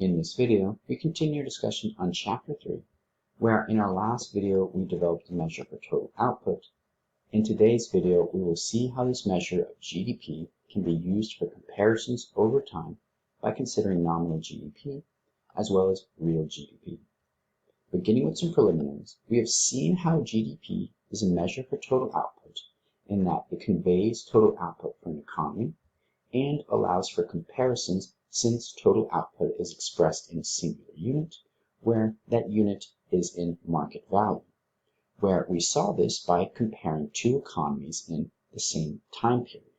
In this video, we continue our discussion on Chapter 3, where in our last video we developed a measure for total output. In today's video, we will see how this measure of GDP can be used for comparisons over time by considering nominal GDP as well as real GDP. Beginning with some preliminaries, we have seen how GDP is a measure for total output in that it conveys total output for an economy and allows for comparisons since total output is expressed in a singular unit, where that unit is in market value, where we saw this by comparing two economies in the same time period.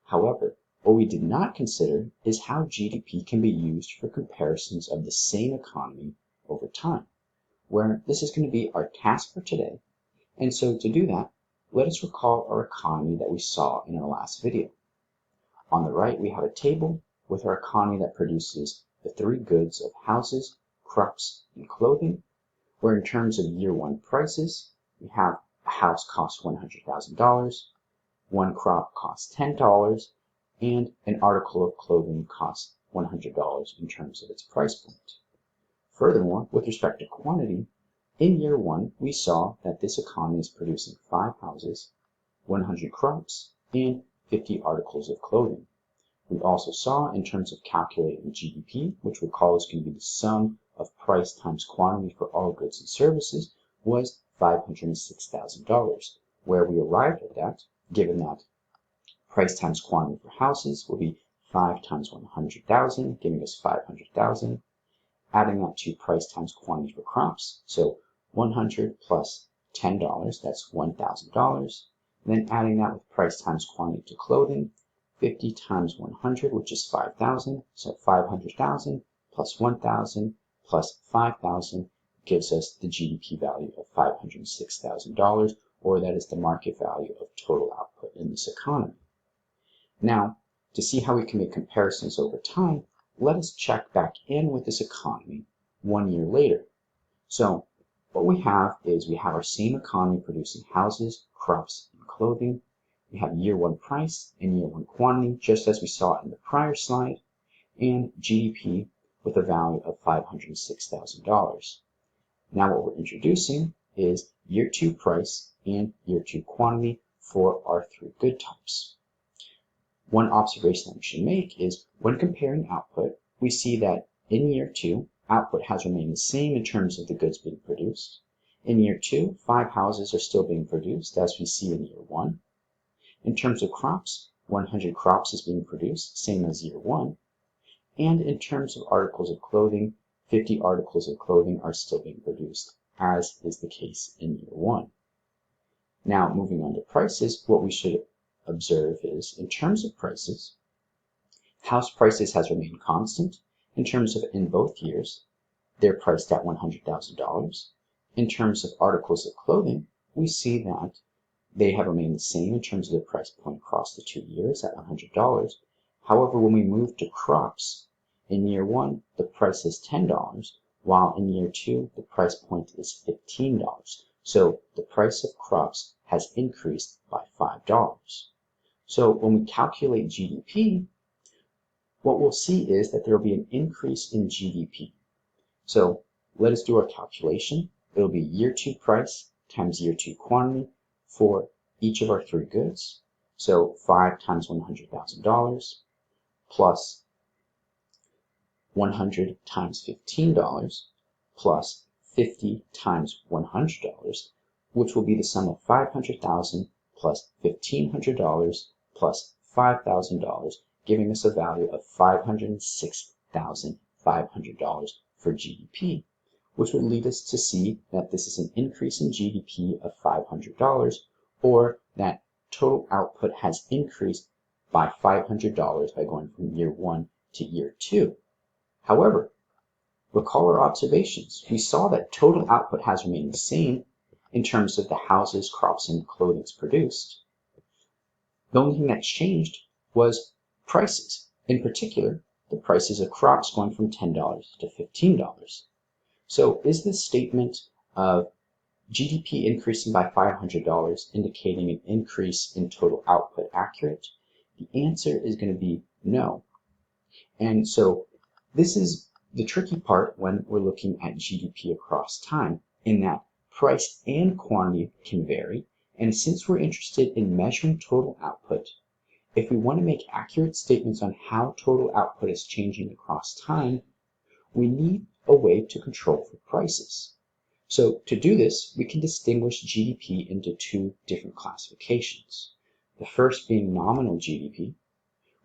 However, what we did not consider is how GDP can be used for comparisons of the same economy over time, where this is going to be our task for today. And so to do that, let us recall our economy that we saw in our last video. On the right, we have a table with our economy that produces the three goods of houses, crops, and clothing, where in terms of year one prices, we have a house costs $100,000, one crop costs $10, and an article of clothing costs $100 in terms of its price point. Furthermore, with respect to quantity, in year one, we saw that this economy is producing 5 houses, 100 crops, and 50 articles of clothing. We also saw in terms of calculating GDP, which we'll call is going to be the sum of price times quantity for all goods and services, was $506,000, where we arrived at that, given that price times quantity for houses will be 5 times 100,000, giving us 500,000. Adding that to price times quantity for crops, so 100 plus $10, that's $1,000. Then adding that with price times quantity to clothing, 50 times 100, which is 5,000, so 500,000 plus 1,000 plus 5,000 gives us the GDP value of $506,000, or that is the market value of total output in this economy. Now, to see how we can make comparisons over time, let us check back in with this economy 1 year later. So what we have is we have our same economy producing houses, crops, and clothing. We have year one price and year one quantity, just as we saw in the prior slide, and GDP with a value of $506,000. Now what we're introducing is year two price and year two quantity for our three good types. One observation that we should make is when comparing output, we see that in year two, output has remained the same in terms of the goods being produced. In year two, 5 houses are still being produced, as we see in year one. In terms of crops, 100 crops is being produced, same as year one. And in terms of articles of clothing, 50 articles of clothing are still being produced, as is the case in year one. Now, moving on to prices, what we should observe is, in terms of prices, house prices has remained constant. In terms of in both years, they're priced at $100,000. In terms of articles of clothing, we see that they have remained the same in terms of the price point across the 2 years at $100. However, when we move to crops, in year one, the price is $10, while in year two, the price point is $15. So the price of crops has increased by $5. So when we calculate GDP, what we'll see is that there will be an increase in GDP. So let us do our calculation. It'll be year two price times year two quantity for each of our three goods. So 5 times $100,000 plus 100 times $15 plus 50 times $100, which will be the sum of $500,000 plus $1,500 plus $5,000, giving us a value of $506,500 for GDP, which would lead us to see that this is an increase in GDP of $500, or that total output has increased by $500 by going from year one to year two. However, recall our observations. We saw that total output has remained the same in terms of the houses, crops, and clothing produced. The only thing that changed was prices. In particular, the prices of crops going from $10 to $15. So is this statement of GDP increasing by $500 indicating an increase in total output accurate? The answer is going to be no. And so this is the tricky part when we're looking at GDP across time, in that price and quantity can vary, and since we're interested in measuring total output, if we want to make accurate statements on how total output is changing across time, we need a way to control for prices. So to do this, we can distinguish GDP into two different classifications. The first being nominal GDP,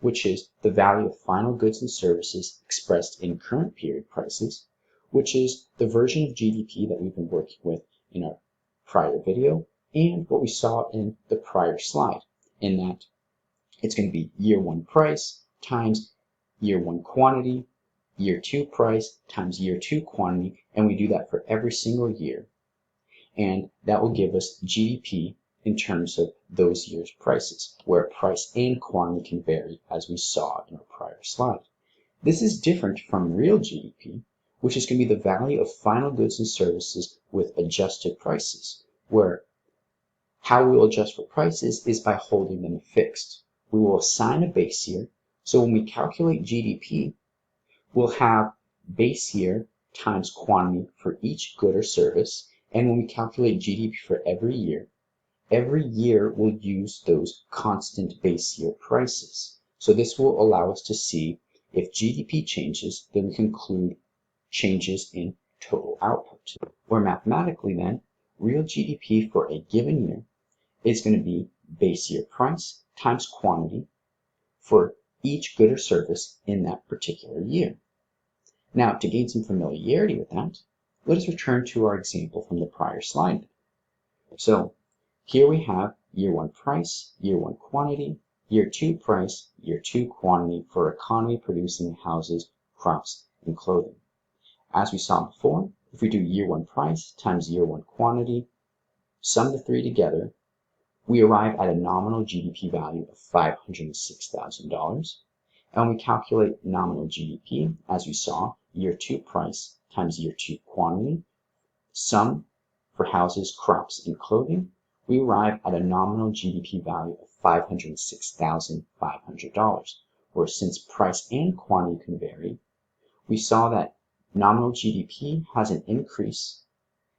which is the value of final goods and services expressed in current period prices, which is the version of GDP that we've been working with in our prior video and what we saw in the prior slide, in that it's going to be year one price times year one quantity, year two price times year two quantity, and we do that for every single year. And that will give us GDP in terms of those years' prices, where price and quantity can vary, as we saw in our prior slide. This is different from real GDP, which is going to be the value of final goods and services with adjusted prices, where how we will adjust for prices is by holding them fixed. We will assign a base year, so when we calculate GDP, we'll have base year times quantity for each good or service, and when we calculate GDP for every year will use those constant base year prices. So this will allow us to see if GDP changes, then we conclude changes in total output. Or mathematically then, real GDP for a given year is going to be base year price times quantity for each good or service in that particular year. Now, to gain some familiarity with that, let us return to our example from the prior slide. So here we have year one price, year one quantity, year two price, year two quantity for economy producing houses, crops, and clothing. As we saw before, if we do year one price times year one quantity, sum the three together, we arrive at a nominal GDP value of $506,000. And when we calculate nominal GDP, as we saw, year two price times year two quantity, sum for houses, crops, and clothing, we arrive at a nominal GDP value of $506,500, where since price and quantity can vary, we saw that nominal GDP has an increase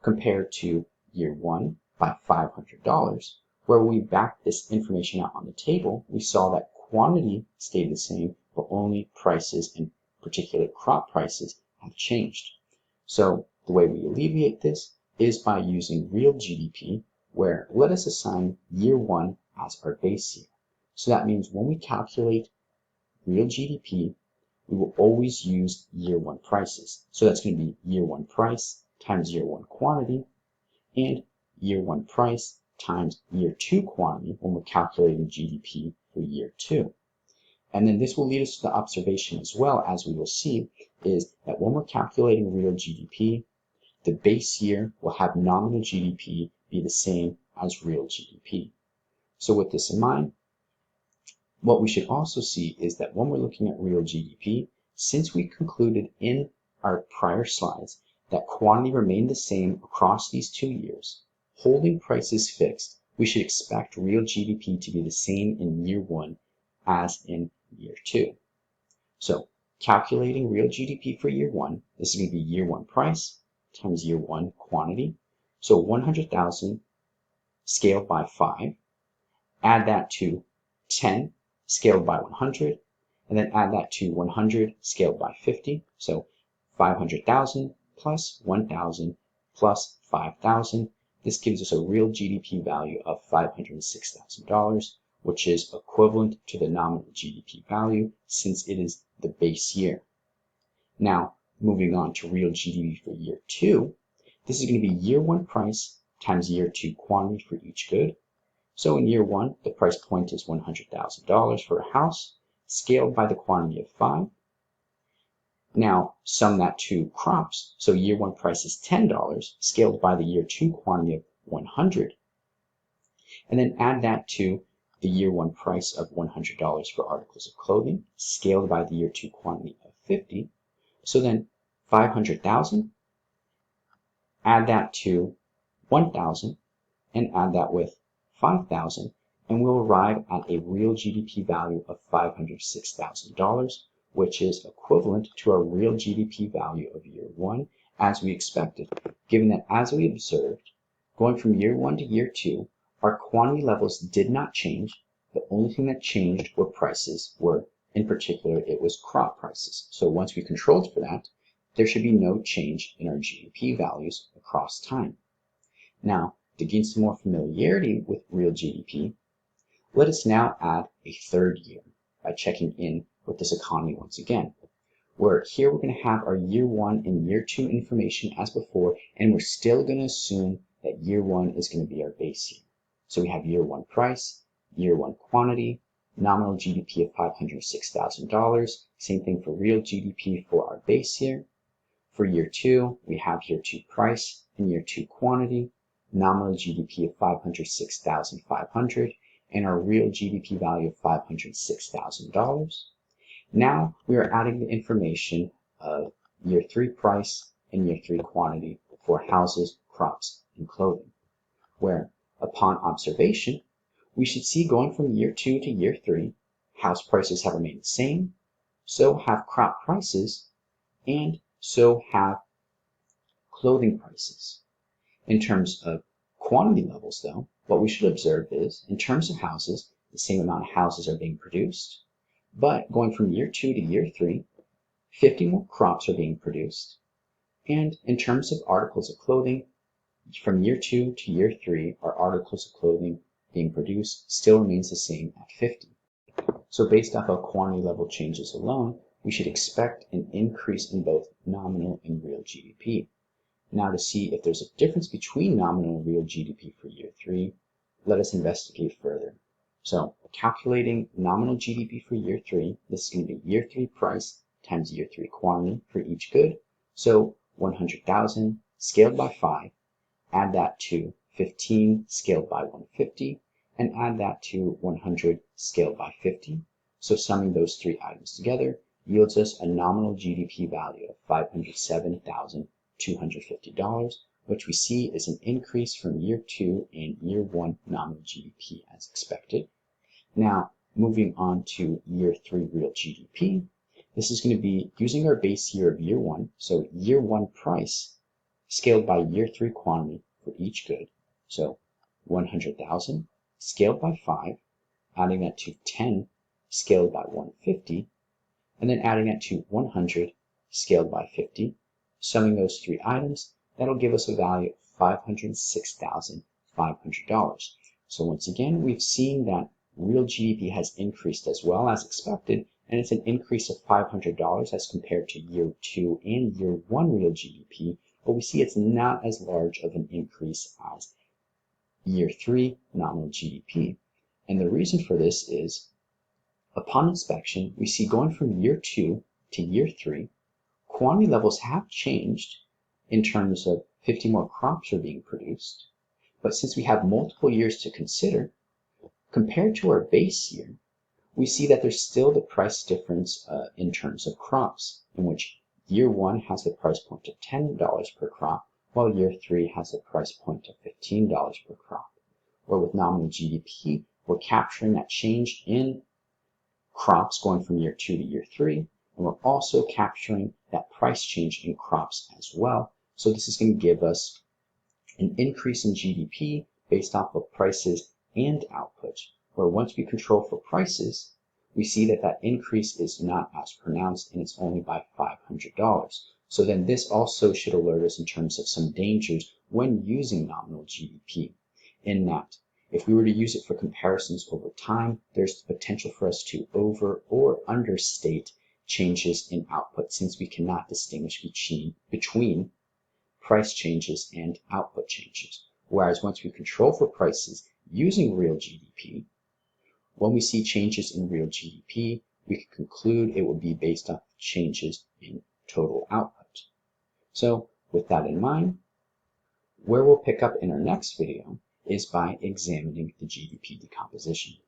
compared to year one by $500, where we backed this information out on the table, we saw that quantity stayed the same, but only prices and particular crop prices have changed. So the way we alleviate this is by using real GDP, where let us assign year one as our base year. So that means when we calculate real GDP, we will always use year one prices. So that's going to be year one price times year one quantity, and year one price times year two quantity when we're calculating GDP for year two. And then this will lead us to the observation as well, as we will see, is that when we're calculating real GDP, the base year will have nominal GDP be the same as real GDP. So with this in mind, what we should also see is that when we're looking at real GDP, since we concluded in our prior slides that quantity remained the same across these 2 years, holding prices fixed, we should expect real GDP to be the same in year one as in year two. So calculating real GDP for year one, this is going to be year one price times year one quantity. So 100,000 scaled by 5, add that to 10 scaled by 100, and then add that to 100 scaled by 50. So 500,000 plus 1,000 plus 5,000. This gives us a real GDP value of $506,000, which is equivalent to the nominal GDP value since it is the base year. Now, moving on to real GDP for year two, this is going to be year one price times year two quantity for each good. So in year one, the price point is $100,000 for a house, scaled by the quantity of 5. Now, sum that to crops. So year one price is $10, scaled by the year two quantity of 100. And then add that to the year one price of $100 for articles of clothing, scaled by the year two quantity of 50. So then 500,000, add that to 1,000, and add that with 5,000, and we'll arrive at a real GDP value of $506,000, which is equivalent to our real GDP value of year 1 as we expected, given that as we observed, going from year 1 to year 2, our quantity levels did not change. The only thing that changed were prices, in particular, it was crop prices. So once we controlled for that, there should be no change in our GDP values across time. Now, to gain some more familiarity with real GDP, let us now add a third year by checking in with this economy once again, where here we're going to have our year 1 and year 2 information as before, and we're still going to assume that year 1 is going to be our base year. So we have year 1 price, year 1 quantity, nominal GDP of $506,000, same thing for real GDP for our base year. For year 2, we have year 2 price and year 2 quantity, nominal GDP of $506,500, and our real GDP value of $506,000. Now we are adding the information of year 3 price and year 3 quantity for houses, crops, and clothing, where upon observation, we should see going from year 2 to year 3, house prices have remained the same, so have crop prices, and so have clothing prices. In terms of quantity levels, though, what we should observe is, in terms of houses, the same amount of houses are being produced, but going from year 2 to year 3, 50 more crops are being produced. And in terms of articles of clothing, from year 2 to year 3, our articles of clothing being produced still remains the same at 50. So based off of quantity level changes alone, we should expect an increase in both nominal and real GDP. Now to see if there's a difference between nominal and real GDP for year 3, let us investigate further. So calculating nominal GDP for year 3, this is going to be year 3 price times year 3 quantity for each good. So 100,000 scaled by 5, add that to 15 scaled by 150, and add that to 100 scaled by 50. So summing those 3 items together yields us a nominal GDP value of $507,250, which we see is an increase from year 2 and year 1 nominal GDP as expected. Now, moving on to year 3 real GDP, this is going to be using our base year of year 1, so year 1 price scaled by year 3 quantity for each good. So 100,000 scaled by 5, adding that to 10 scaled by 150, and then adding that to 100 scaled by 50, summing those 3 items, that'll give us a value of $506,500. So once again, we've seen that real GDP has increased as well as expected, and it's an increase of $500 as compared to year 2 and year 1 real GDP, but we see it's not as large of an increase as year 3 nominal GDP. And the reason for this is, upon inspection, we see going from year 2 to year 3, quantity levels have changed in terms of 50 more crops are being produced. But since we have multiple years to consider, compared to our base year, we see that there's still the price difference in terms of crops, in which year 1 has the price point of $10 per crop, while year 3 has a price point of $15 per crop. Where with nominal GDP, we're capturing that change in crops going from year 2 to year 3, and we're also capturing that price change in crops as well. So this is going to give us an increase in GDP based off of prices and output, where once we control for prices, we see that that increase is not as pronounced and it's only by $500. So then this also should alert us in terms of some dangers when using nominal GDP, in that if we were to use it for comparisons over time, there's the potential for us to over or understate changes in output, since we cannot distinguish between price changes and output changes. Whereas once we control for prices using real GDP, when we see changes in real GDP, we can conclude it will be based on changes in total output. So with that in mind, where we'll pick up in our next video is by examining the GDP decomposition.